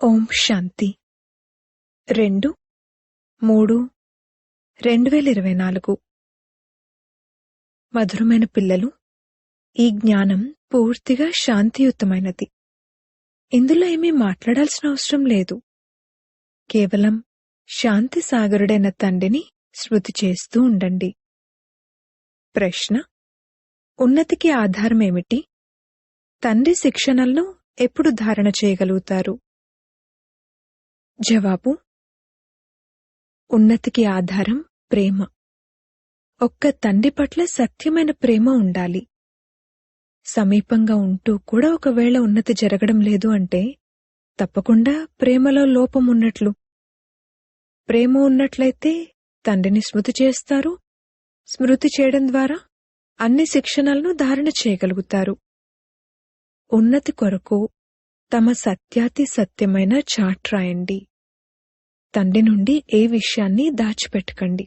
ఓం శాంతి 2/3/2024 మధురమైన పిల్లలు, ఈ జ్ఞానం పూర్తిగా శాంతియుతమైనది. ఇందులో ఏమీ మాట్లాడాల్సిన అవసరం లేదు. కేవలం శాంతి సాగరుడైన తండ్రిని స్మృతి చేస్తూ ఉండండి. ప్రశ్న: ఉన్నతికి ఆధారమేమిటి? తండ్రి శిక్షణలను ఎప్పుడు ధారణ చేయగలుగుతారు? జవాబు: ఉన్నతికి ఆధారం ప్రేమ. ఒక్క తండ్రి పట్ల సత్యమైన ప్రేమ ఉండాలి. సమీపంగా ఉంటూ కూడా ఒకవేళ ఉన్నతి జరగడం లేదు అంటే తప్పకుండా ప్రేమలో లోపం ఉన్నట్లు. ప్రేమ ఉన్నట్లయితే తండ్రిని స్మృతి చేస్తారు. స్మృతి చేయడం ద్వారా అన్ని శిక్షణలను ధారణ చేయగలుగుతారు. ఉన్నతి కొరకు తమ సత్యాతి సత్యమైన చాట్ రాయండి. తండ్రి నుండి ఏ విషయాన్ని దాచిపెట్టకండి.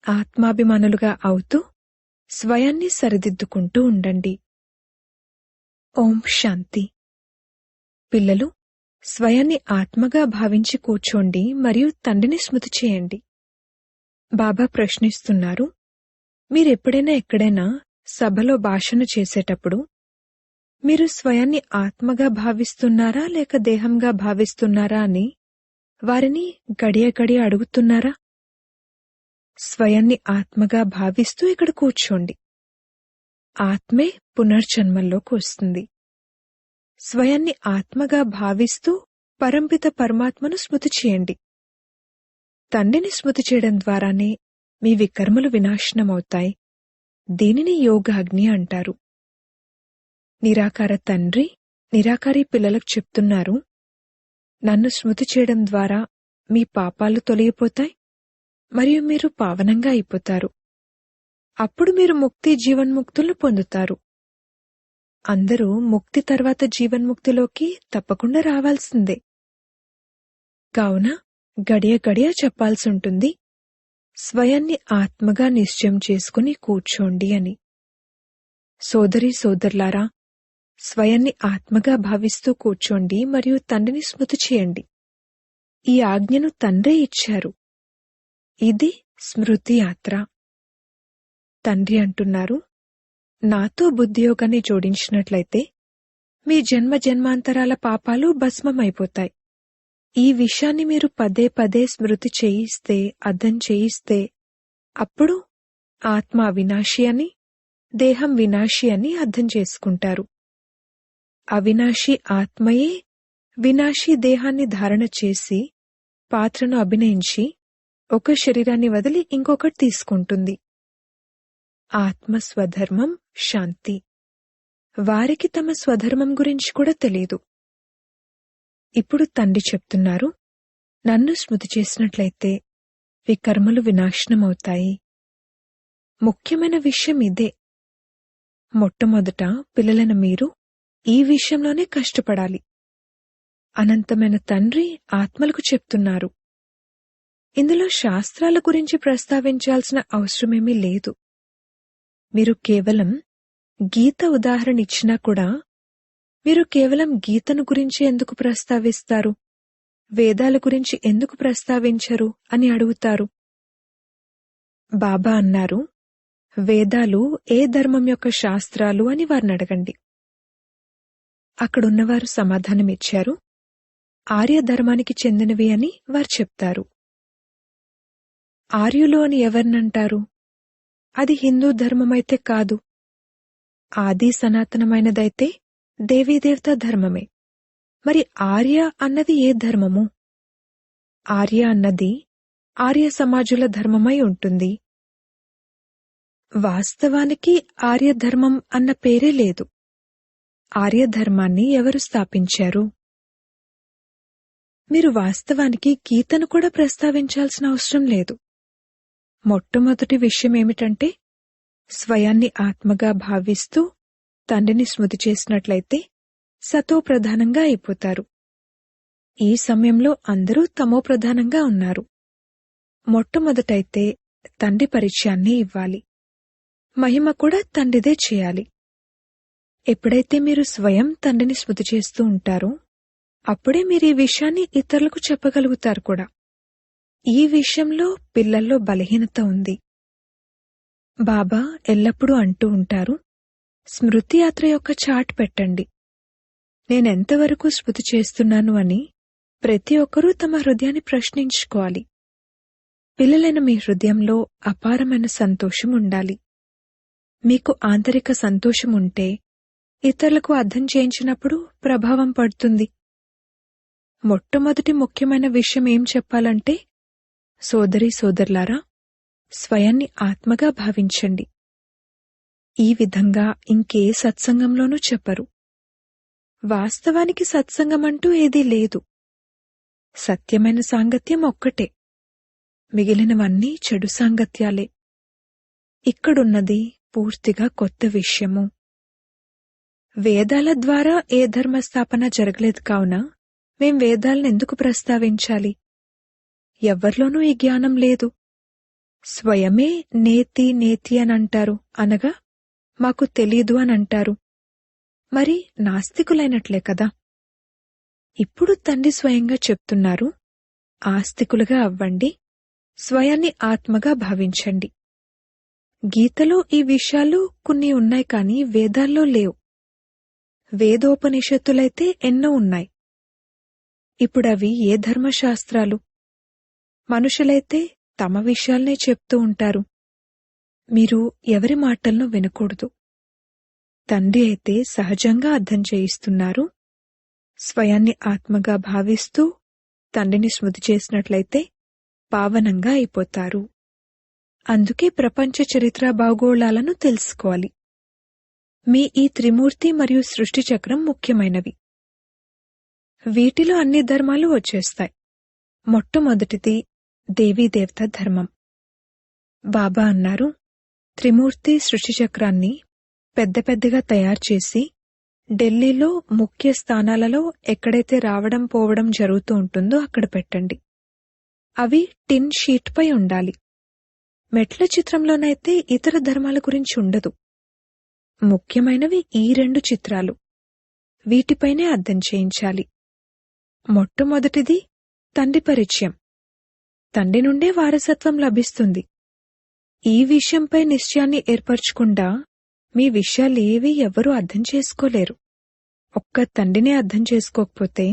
ఆత్మాభిమానులుగా అవుతూ స్వయాన్ని సరిదిద్దుకుంటూ ఉండండి. ఓం శాంతి. పిల్లలు, స్వయాన్ని ఆత్మగా భావించి కూర్చోండి మరియు తండ్రిని స్మృతి చేయండి. బాబా ప్రశ్నిస్తున్నారు, మీరెప్పుడైనా ఎక్కడైనా సభలో భాషణ చేసేటప్పుడు మీరు స్వయాన్ని ఆత్మగా భావిస్తున్నారా లేక దేహంగా భావిస్తున్నారా అని వారిని గడియ గడియ అడుగుతున్నారా? స్వయాన్ని ఆత్మగా భావిస్తూ ఇక్కడ కూర్చోండి. ఆత్మే పునర్జన్మల్లోకి వస్తుంది. స్వయాన్ని ఆత్మగా భావిస్తూ పరంపిత పరమాత్మను స్మృతి చేయండి. తండ్రిని స్మృతి చేయడం ద్వారానే మీ వికర్మలు వినాశనమవుతాయి. దీనిని యోగాగ్ని అంటారు. నిరాకార తండ్రి నిరాకారి పిల్లలకు చెప్తున్నారు, నన్ను స్మృతి చేయడం ద్వారా మీ పాపాలు తొలగిపోతాయి మరియు మీరు పావనంగా అయిపోతారు. అప్పుడు మీరు ముక్తి జీవన్ముక్తులను పొందుతారు. అందరూ ముక్తి తర్వాత జీవన్ముక్తిలోకి తప్పకుండా రావాల్సిందే. కావున గడియ గడియ చెప్పాల్సుంటుంది, స్వయాన్ని ఆత్మగా నిశ్చయం చేసుకుని కూర్చోండి అని. సోదరీ సోదరులారా, స్వయాన్ని ఆత్మగా భావిస్తూ కూర్చోండి మరియు తండ్రిని స్మృతి చేయండి. ఈ ఆజ్ఞను తండ్రే ఇచ్చారు. ఇది స్మృతి యాత్ర. తండ్రి అంటున్నారు, నాతో బుద్ధియోగాన్ని జోడించినట్లయితే మీ జన్మ జన్మాంతరాల పాపాలు భస్మమైపోతాయి. ఈ విషయాన్ని మీరు పదే పదే స్మృతి చేయిస్తే, అర్థం చేయిస్తే అప్పుడు ఆత్మ అవినాశి అని, దేహం వినాశి అని అర్థం చేసుకుంటారు. అవినాశి ఆత్మయే వినాశీ దేహాన్ని ధారణ చేసి పాత్రను అభినయించి ఒక శరీరాన్ని వదిలి ఇంకొకటి తీసుకుంటుంది. ఆత్మ స్వధర్మం శాంతి. వారికి తమ స్వధర్మం గురించి కూడా తెలీదు. ఇప్పుడు తండ్రి చెప్తున్నారు, నన్ను స్మృతి చేసినట్లయితే వికర్మలు వినాశనమవుతాయి. ముఖ్యమైన విషయం ఇదే. మొట్టమొదట పిల్లలైన మీరు ఈ విషయంలోనే కష్టపడాలి. అనంతమైన తండ్రి ఆత్మలకు చెప్తున్నారు, ఇందులో శాస్త్రాల గురించి ప్రస్తావించాల్సిన అవసరమేమీ లేదు. మీరు కేవలం గీత ఉదాహరణ ఇచ్చినా కూడా మీరు కేవలం గీతను గురించి ఎందుకు ప్రస్తావిస్తారు, వేదాల గురించి ఎందుకు ప్రస్తావించరు అని అడుగుతారు. బాబా అన్నారు, వేదాలు ఏ ధర్మం యొక్క శాస్త్రాలు అని వారిని అడగండి. అక్కడున్నవారు సమాధానమిచ్చారు, ఆర్యధర్మానికి చెందినవి అని వారు చెప్తారు. ఆర్యులు అని ఎవరినంటారు? అది హిందూ ధర్మమైతే కాదు. ఆది సనాతనమైనదైతే దేవీదేవతా ధర్మమే. మరి ఆర్య అన్నది ఏ ధర్మము? ఆర్య అన్నది ఆర్య సమాజుల ధర్మమై ఉంటుంది. వాస్తవానికి ఆర్యధర్మం అన్న పేరే లేదు. ఆర్యధర్మాన్ని ఎవరు స్థాపించారు? మీరు వాస్తవానికి గీతను కూడా ప్రస్తావించాల్సిన అవసరం లేదు. మొట్టమొదటి విషయం ఏమిటంటే, స్వయాన్ని ఆత్మగా భావిస్తూ తండ్రిని స్మృతి చేసినట్లయితే సతోప్రధానంగా అయిపోతారు. ఈ సమయంలో అందరూ తమోప్రధానంగా ఉన్నారు. మొట్టమొదటైతే తండ్రి పరిచయాన్ని ఇవ్వాలి. మహిమ కూడా తండ్రిదే చేయాలి. ఎప్పుడైతే మీరు స్వయం తండ్రిని స్మృతి చేస్తూ ఉంటారో అప్పుడే మీరీ విషయాన్ని ఇతరులకు చెప్పగలుగుతారు కూడా. ఈ విషయంలో పిల్లల్లో బలహీనత ఉంది. బాబా ఎల్లప్పుడూ అంటూ ఉంటారు, స్మృతి యాత్ర యొక్క చార్ట్ పెట్టండి. నేనెంతవరకు స్మృతి చేస్తున్నాను అని ప్రతి ఒక్కరూ తమ హృదయాన్ని ప్రశ్నించుకోవాలి. పిల్లలైన మీ హృదయంలో అపారమైన సంతోషం ఉండాలి. మీకు ఆంతరిక సంతోషం ఉంటే ఇతరులకు అర్థం చేయించినప్పుడు ప్రభావం పడుతుంది. మొట్టమొదటి ముఖ్యమైన విషయం ఏం చెప్పాలంటే, సోదరీ సోదరులారా, స్వయాన్ని ఆత్మగా భావించండి. ఈ విధంగా ఇంకే సత్సంగంలోనూ చెప్పరు. వాస్తవానికి సత్సంగమంటూ ఏదీ లేదు. సత్యమైన సాంగత్యం ఒక్కటే, మిగిలినవన్నీ చెడు సాంగత్యాలే. ఇక్కడున్నది పూర్తిగా కొత్త విషయము. వేదాల ద్వారా ఏ ధర్మస్థాపన జరగలేదు కావున మేం వేదాలనెందుకు ప్రస్తావించాలి? ఎవ్వర్లోనూ ఈ జ్ఞానం లేదు. స్వయమే నేతి నేతి అనంటారు, అనగా మాకు తెలీదు అనంటారు. మరి నాస్తికులైనట్లే కదా. ఇప్పుడు తండ్రి స్వయంగా చెప్తున్నారు, ఆస్తికులుగా అవ్వండి, స్వయాన్ని ఆత్మగా భావించండి. గీతలో ఈ విషయాలు కొన్ని ఉన్నాయి కాని వేదాల్లో లేవు. వేదోపనిషత్తులైతే ఎన్నో ఉన్నాయి. ఇప్పుడవి ఏ ధర్మశాస్త్రాలు? మనుషులైతే తమ విషయాల్నే చెప్తూ ఉంటారు. మీరు ఎవరి మాటలను వినకూడదు. తండ్రి అయితే సహజంగా అర్థం చేయిస్తున్నారు. స్వయాన్ని ఆత్మగా భావిస్తూ తండ్రిని స్మృతి చేసినట్లయితే పావనంగా అయిపోతారు. అందుకే ప్రపంచ చరిత్ర భౌగోళాలను తెలుసుకోవాలి. మీ ఈ త్రిమూర్తి మరియు సృష్టి చక్రం ముఖ్యమైనవి. వీటిలో అన్ని ధర్మాలు వచ్చేస్తాయి. మొట్టమొదటిది దేవీదేవత ధర్మం. బాబా అన్నారు, త్రిమూర్తి సృష్టి చక్రాన్ని పెద్ద పెద్దగా తయారుచేసి ఢిల్లీలో ముఖ్య స్థానాలలో ఎక్కడైతే రావడం పోవడం జరుగుతూ ఉంటుందో అక్కడ పెట్టండి. అవి టిన్ షీట్పై ఉండాలి. మెట్ల చిత్రంలోనైతే ఇతర ధర్మాల గురించి ఉండదు. ముఖ్యమైనవి ఈ 2 చిత్రాలు. వీటిపైనే అర్థం చేయించాలి. మొట్టమొదటిది తండ్రి పరిచయం. తండ్రి నుండే వారసత్వం లభిస్తుంది. ఈ విషయంపై నిశ్చయాన్ని ఏర్పరచకుండా మీ విషయాలేవీ ఎవ్వరూ అర్థం చేసుకోలేరు. ఒక్క తండ్రినే అర్థం చేసుకోకపోతే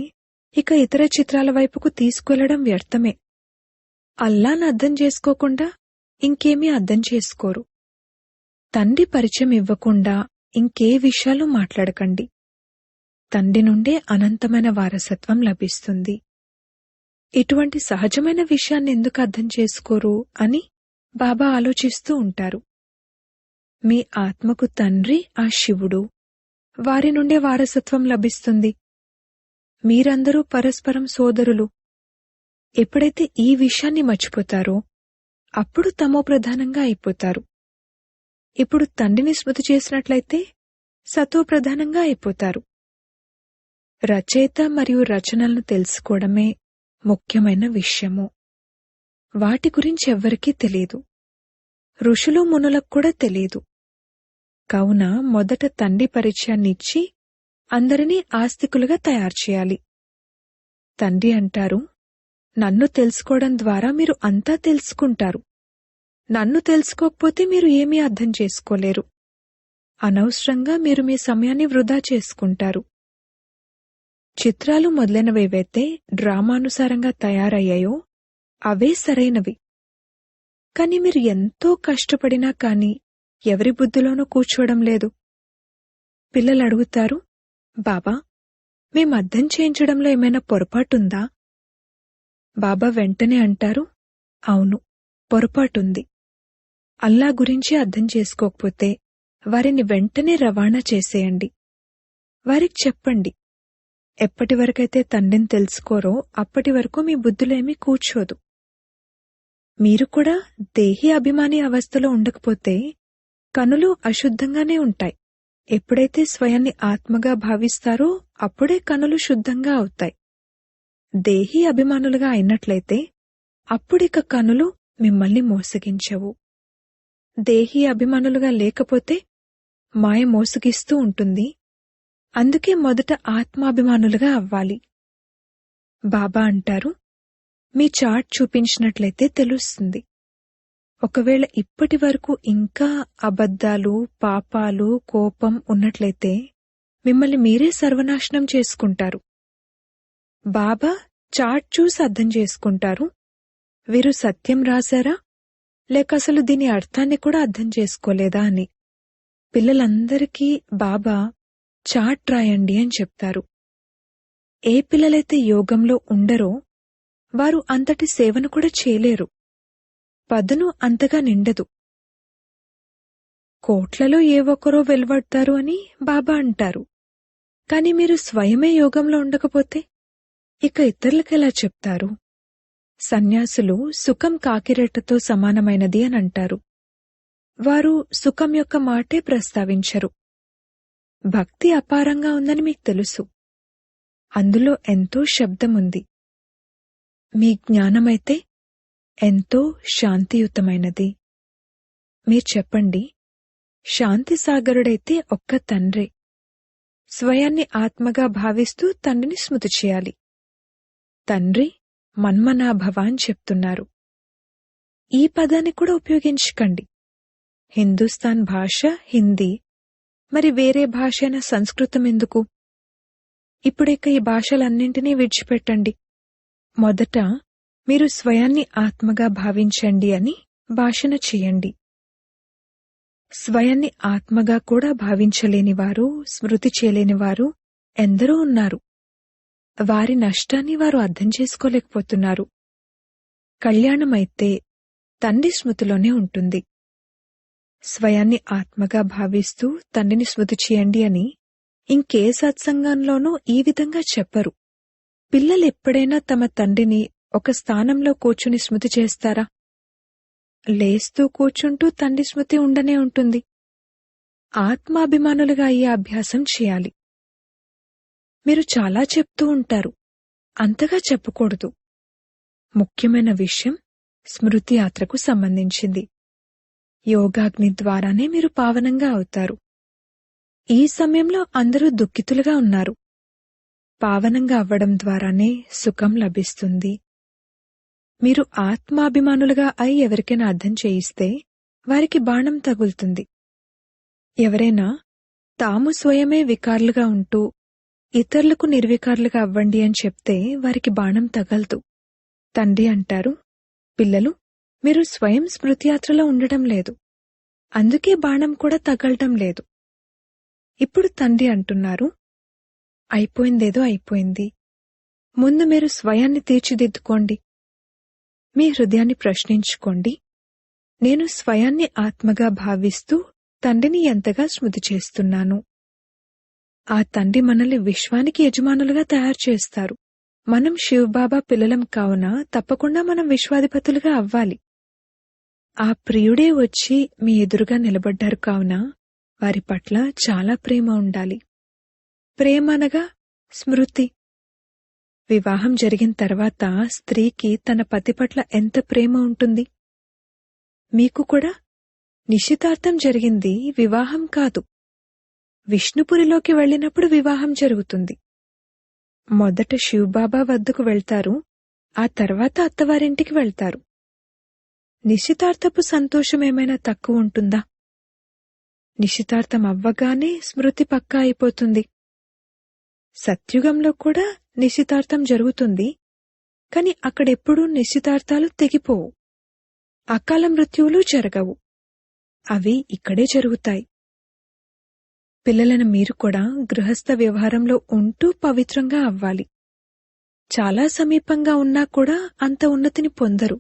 ఇక ఇతర చిత్రాల వైపుకు తీసుకువెళ్లడం వ్యర్థమే. అల్లాను అర్థం చేసుకోకుండా ఇంకేమీ అర్థం చేసుకోరు. తండ్రి పరిచయం ఇవ్వకుండా ఇంకే విషయాలు మాట్లాడకండి. తండ్రి నుండే అనంతమైన వారసత్వం లభిస్తుంది. ఇటువంటి సహజమైన విషయాన్ని ఎందుకు అర్థం చేసుకోరు అని బాబా ఆలోచిస్తూ ఉంటారు. మీ ఆత్మకు తండ్రి ఆ శివుడు. వారి నుండే వారసత్వం లభిస్తుంది. మీరందరూ పరస్పరం సోదరులు. ఎప్పుడైతే ఈ విషయాన్ని మర్చిపోతారో అప్పుడు తమో ప్రధానంగా అయిపోతారు. ఇప్పుడు తండ్రిని స్మృతి చేసినట్లయితే సతో ప్రధానంగా అయిపోతారు. రచయిత మరియు రచనలను తెలుసుకోవడమే ముఖ్యమైన విషయము. వాటి గురించి ఎవ్వరికీ తెలియదు. ఋషులు మునులకు కూడా తెలియదు. కావున మొదట తండ్రి పరిచయాన్ని ఇచ్చి అందరినీ ఆస్తికులుగా తయారుచేయాలి. తండ్రి అంటారు, నన్ను తెలుసుకోవడం ద్వారా మీరు అంతా తెలుసుకుంటారు. నన్ను తెలుసుకోకపోతే మీరు ఏమీ అర్థం చేసుకోలేరు. అనవసరంగా మీరు మీ సమయాన్ని వృధా చేసుకుంటారు. చిత్రాలు మొదలైనవేవైతే డ్రామానుసారంగా తయారయ్యాయో అవే సరైనవి. కాని మీరు ఎంతో కష్టపడినా కాని ఎవరి బుద్ధిలోనూ కూర్చోవడం లేదు. పిల్లలు అడుగుతారు, బాబా, మేం అర్థం చేయించడంలో ఏమైనా పొరపాటుందా? బాబా వెంటనే అంటారు, అవును, పొరపాటుంది. అల్లా గురించి అర్థం చేసుకోకపోతే వారిని వెంటనే రవాణా చేసేయండి. వారికి చెప్పండి, ఎప్పటివరకైతే తండ్రిని తెలుసుకోరో అప్పటి వరకు మీ బుద్ధిలో ఏమీ కూర్చోదు. మీరు కూడా దేహీ అభిమాని అవస్థలో ఉండకపోతే కనులు అశుద్ధంగానే ఉంటాయి. ఎప్పుడైతే స్వయాన్ని ఆత్మగా భావిస్తారో అప్పుడే కనులు శుద్ధంగా అవుతాయి. దేహీ అభిమానులుగా అయినట్లయితే అప్పుడిక కనులు మిమ్మల్ని మోసగించవు. దేహీ అభిమానులుగా లేకపోతే మాయ మోసగిస్తూ ఉంటుంది. అందుకే మొదట ఆత్మాభిమానులుగా అవ్వాలి. బాబా అంటారు, మీ చార్ట్ చూపించినట్లయితే తెలుస్తుంది. ఒకవేళ ఇప్పటి వరకు ఇంకా అబద్ధాలు, పాపాలు, కోపం ఉన్నట్లయితే మిమ్మల్ని మీరే సర్వనాశనం చేసుకుంటారు. బాబా చార్ట్ చూసి అర్థం చేసుకుంటారు, వీరు సత్యం రాశారా లేక అసలు దీని అర్థాన్ని కూడా అర్థం చేసుకోలేదా అని. పిల్లలందరికీ బాబా చార్ట్ రాయండి అని చెప్తారు. ఏ పిల్లలైతే యోగంలో ఉండరో వారు అంతటి సేవను కూడా చేయలేరు. పదును అంతగా నిండదు. కోట్లలో ఏ ఒక్కరో వెలువడతారు అని బాబా అంటారు. కాని మీరు స్వయమే యోగంలో ఉండకపోతే ఇక ఇతరులకెలా చెప్తారు? సన్యాసులు సుఖం కాకిరెట్టతో సమానమైనది అని అంటారు. వారు సుఖం యొక్క మాటే ప్రస్తావించరు. భక్తి అపారంగా ఉందని మీకు తెలుసు. అందులో ఎంతో శబ్దముంది. మీ జ్ఞానమైతే ఎంతో శాంతియుతమైనది. మీరు చెప్పండి, శాంతి సాగరుడైతే ఒక్క తండ్రే. స్వయాన్ని ఆత్మగా భావిస్తూ తండ్రిని స్మృతి చేయాలి. తండ్రి మన్మనాభవ అని చెప్తున్నారు. ఈ పదాన్ని కూడా ఉపయోగించకండి. హిందూస్థాన్ భాష హిందీ, మరి వేరే భాష అయిన సంస్కృతం ఎందుకు? ఇప్పుడిక ఈ భాషలన్నింటినీ విడిచిపెట్టండి. మొదట మీరు స్వయాన్ని ఆత్మగా భావించండి అని భాషణ చేయండి. స్వయాన్ని ఆత్మగా కూడా భావించలేనివారు, స్మృతి చేయలేనివారు ఎందరో ఉన్నారు. వారి నష్టాన్ని వారు అర్థం చేసుకోలేకపోతున్నారు. కళ్యాణమైతే తండ్రి స్మృతిలోనే ఉంటుంది. స్వయాన్ని ఆత్మగా భావిస్తూ తండ్రిని స్మృతి చేయండి అని ఇంకే సత్సంగంలోనూ ఈ విధంగా చెప్పరు. పిల్లలెప్పుడైనా తమ తండ్రిని ఒక స్థానంలో కూర్చుని స్మృతి చేస్తారా? లేస్తూ కూర్చుంటూ తండ్రి స్మృతి ఉండనే ఉంటుంది. ఆత్మాభిమానులుగా అయ్యే అభ్యాసం చేయాలి. మీరు చాలా చెప్తూ ఉంటారు, అంతగా చెప్పకూడదు. ముఖ్యమైన విషయం స్మృతి యాత్రకు సంబంధించింది. యోగాగ్ని ద్వారానే మీరు పావనంగా అవుతారు. ఈ సమయంలో అందరూ దుఃఖితులుగా ఉన్నారు. పావనంగా అవ్వడం ద్వారానే సుఖం లభిస్తుంది. మీరు ఆత్మాభిమానులుగా అయి ఎవరికైనా అర్థం చేయిస్తే వారికి బాణం తగులుతుంది. ఎవరైనా తాము స్వయమే వికారులుగా ఉంటూ ఇతరులకు నిర్వికారులుగా అవ్వండి అని చెప్తే వారికి బాణం తగలదు. తండ్రి అంటారు, పిల్లలు, మీరు స్వయం స్మృతియాత్రలో ఉండటం లేదు, అందుకే బాణం కూడా తగలటం లేదు. ఇప్పుడు తండ్రి అంటున్నారు, అయిపోయిందేదో అయిపోయింది. ముందు మీరు స్వయాన్ని తీర్చిదిద్దుకోండి. మీ హృదయాన్ని ప్రశ్నించుకోండి. నేను స్వయాన్ని ఆత్మగా భావిస్తూ తండ్రిని ఎంతగా స్మృతి చేస్తున్నాను. ఆ తండ్రి మనల్ని విశ్వానికి యజమానులుగా తయారు చేస్తారు. మనం శివబాబా పిల్లలం కావున తప్పకుండా మనం విశ్వాధిపతులుగా అవ్వాలి. ఆ ప్రియుడే వచ్చి మీ ఎదురుగా నిలబడ్డారు కావున వారి పట్ల చాలా ప్రేమ ఉండాలి. ప్రేమ అనగా స్మృతి. వివాహం జరిగిన తర్వాత స్త్రీకి తన పతి పట్ల ఎంత ప్రేమ ఉంటుంది? మీకు కూడా నిశ్చితార్థం జరిగింది, వివాహం కాదు. విష్ణుపురిలోకి వెళ్లినప్పుడు వివాహం జరుగుతుంది. మొదట శివబాబా వద్దకు వెళ్తారు, ఆ తర్వాత అత్తవారింటికి వెళ్తారు. నిశ్చితార్థపు సంతోషం ఏమైనా తక్కువ ఉంటుందా? నిశ్చితార్థం అవ్వగానే స్మృతి పక్కా అయిపోతుంది. సత్యుగంలో కూడా నిశ్చితార్థం జరుగుతుంది, కాని అక్కడెప్పుడూ నిశ్చితార్థాలు తెగిపోవు. అకాల మృత్యువులు జరగవు. అవి ఇక్కడే జరుగుతాయి. పిల్లలను మీరు కూడా గృహస్థ వ్యవహారంలో ఉంటూ పవిత్రంగా అవ్వాలి. చాలా సమీపంగా ఉన్నా కూడా అంత ఉన్నతిని పొందరు.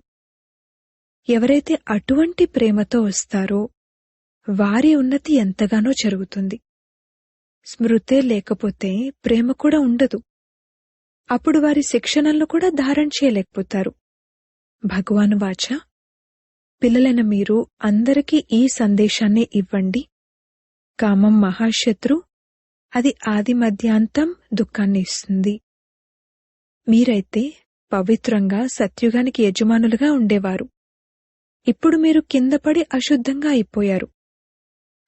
ఎవరైతే అటువంటి ప్రేమతో వస్తారో వారి ఉన్నతి ఎంతగానో జరుగుతుంది. స్మృతే లేకపోతే ప్రేమ కూడా ఉండదు. అప్పుడు వారి శిక్షణలను కూడా ధారణ చేయలేకపోతారు. భగవాను వాచ, పిల్లలైన మీరు అందరికీ ఈ సందేశాన్నే ఇవ్వండి. కామం మహాశత్రు, అది ఆది మధ్యాంతం దుఃఖాన్ని ఇస్తుంది. మీరైతే పవిత్రంగా సత్యుగానికి యజమానులుగా ఉండేవారు. ఇప్పుడు మీరు కిందపడి అశుద్ధంగా అయిపోయారు.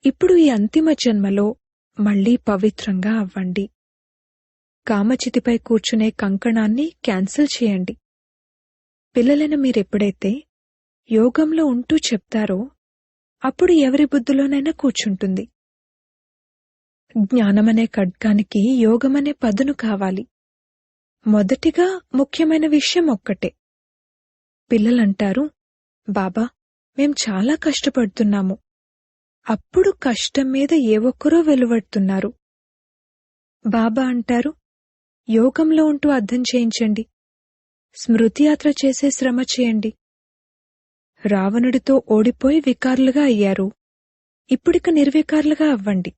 ఇప్పుడు ఈ అంతిమ జన్మలో మళ్లీ పవిత్రంగా అవ్వండి. కామచితిపై కూర్చునే కంకణాన్ని క్యాన్సిల్ చేయండి. పిల్లలైన మీరెప్పుడైతే యోగంలో ఉంటూ చెప్తారో అప్పుడు ఎవరి బుద్ధిలోనైనా కూర్చుంటుంది. జ్ఞానమనే ఖడ్గానికి యోగమనే పదును కావాలి. మొదటిగా ముఖ్యమైన విషయం ఒక్కటే. పిల్లలంటారు, బాబా, మేం చాలా కష్టపడుతున్నాము. అప్పుడు కష్టం మీద ఏ ఒక్కరో వెలువడుతున్నారు. బాబా అంటారు, యోగంలో ఉంటూ అర్థం చేయించండి. స్మృతియాత్ర చేసే శ్రమ చేయండి. రావణుడితో ఓడిపోయి వికారులుగా అయ్యారు. ఇప్పుడిక నిర్వికారులుగా అవ్వండి.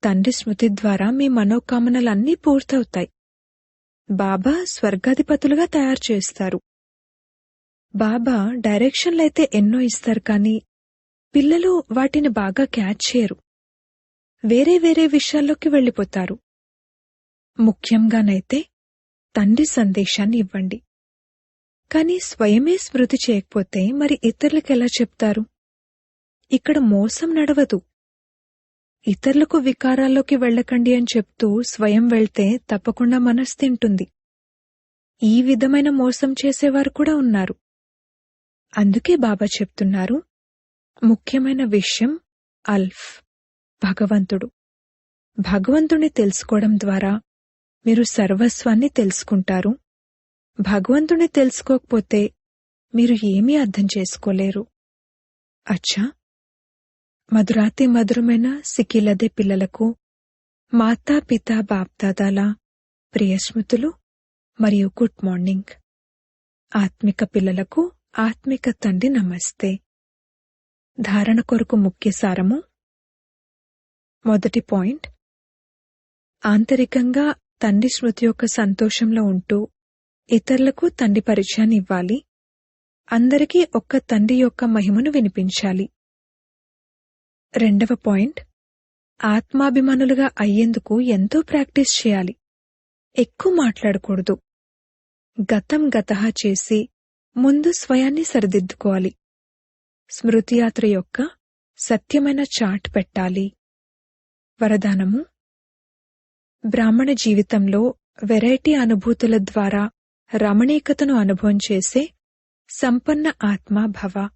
తండ్రి స్మృతి ద్వారా మీ మనోకామనలన్నీ పూర్తవుతాయి. బాబా స్వర్గాధిపతులుగా తయారు చేస్తారు. బాబా డైరెక్షన్లైతే ఎన్నో ఇస్తారు, కానీ పిల్లలు వాటిని బాగా క్యాచ్ చేయరు. వేరే వేరే విషయాల్లోకి వెళ్ళిపోతారు. ముఖ్యంగానైతే తండ్రి సందేశాన్ని ఇవ్వండి. కాని స్వయమే స్మృతి చేయకపోతే మరి ఇతరులకెలా చెప్తారు? ఇక్కడ మోసం నడవదు. ఇతరులకు వికారాల్లోకి వెళ్ళకండి అని చెప్తూ స్వయం వెళ్తే తప్పకుండా మనసు తింటుంది. ఈ విధమైన మోసం చేసేవారు కూడా ఉన్నారు. అందుకే బాబా చెప్తున్నారు, ముఖ్యమైన విషయం అల్ఫ్, భగవంతుడు. భగవంతుణ్ణి తెలుసుకోవడం ద్వారా మీరు సర్వస్వాన్ని తెలుసుకుంటారు. భగవంతుణ్ణి తెలుసుకోకపోతే మీరు ఏమీ అర్థం చేసుకోలేరు. అచ్చా, మధురాతి మధురమైన సిక్కిలదే పిల్లలకు మాతా పితా బాప్దాదాల ప్రియస్మృతులు మరియు గుడ్ మార్నింగ్. ఆత్మిక పిల్లలకు ఆత్మిక తండ్రి నమస్తే. ధారణ కొరకు ముఖ్య సారము. మొదటి పాయింట్, ఆంతరికంగా తండ్రి స్మృతి యొక్క సంతోషంలో ఉంటూ ఇతరులకు తండ్రి పరిచయాన్ని ఇవ్వాలి. అందరికీ ఒక్క తండ్రి యొక్క మహిమను వినిపించాలి. రెండవ పాయింట్, ఆత్మాభిమానులుగా అయ్యేందుకు ఎంతో ప్రాక్టీస్ చేయాలి. ఎక్కువ మాట్లాడకూడదు. గతం గతహ చేసి ముందు స్వయాన్ని సరిదిద్దుకోవాలి. స్మృతియాత్ర యొక్క సత్యమైన చాట్ పెట్టాలి. వరదానము. బ్రాహ్మణ జీవితంలో వెరైటీ అనుభూతుల ద్వారా రమణీకతను అనుభవం చేసే సంపన్న ఆత్మ భవ.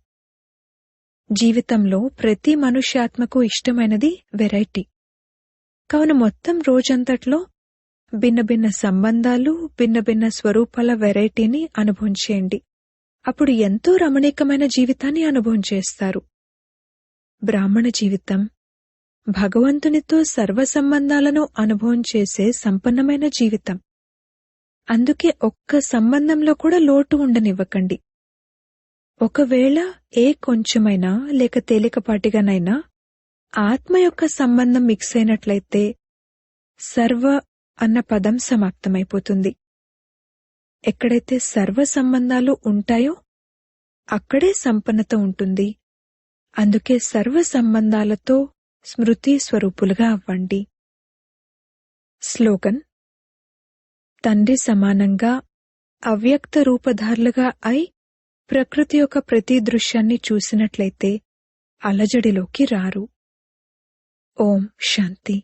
జీవితంలో ప్రతి మనుష్యాత్మకు ఇష్టమైనది వెరైటీ. కావున మొత్తం రోజంతట్లో భిన్న భిన్న సంబంధాలు, భిన్న భిన్న స్వరూపాల వెరైటీని అనుభవం చేయండి. అప్పుడు ఎంతో రమణీకమైన జీవితాన్ని అనుభవం చేస్తారు. బ్రాహ్మణ జీవితం భగవంతునితో సర్వ సంబంధాలను అనుభవం చేసే సంపన్నమైన జీవితం. అందుకే ఒక్క సంబంధంలో కూడా లోటు ఉండనివ్వకండి. ఒకవేళ ఏ కొంచెమైనా లేక తేలికపాటిగానైనా ఆత్మ యొక్క సంబంధం మిక్స్ అయినట్లయితే సర్వ అన్న పదం సమాప్తమైపోతుంది. ఎక్కడైతే సర్వ సంబంధాలు ఉంటాయో అక్కడే సంపన్నత ఉంటుంది. అందుకే సర్వ సంబంధాలతో స్మృతి స్వరూపులుగా అవ్వండి. స్లోగన్. తండ్రి సమానంగా అవ్యక్త రూపధారులుగా అయి ప్రకృతి యొక్క ప్రతి దృశ్యాన్ని చూసినట్లయితే అలజడిలోకి రారు. ఓం శాంతి.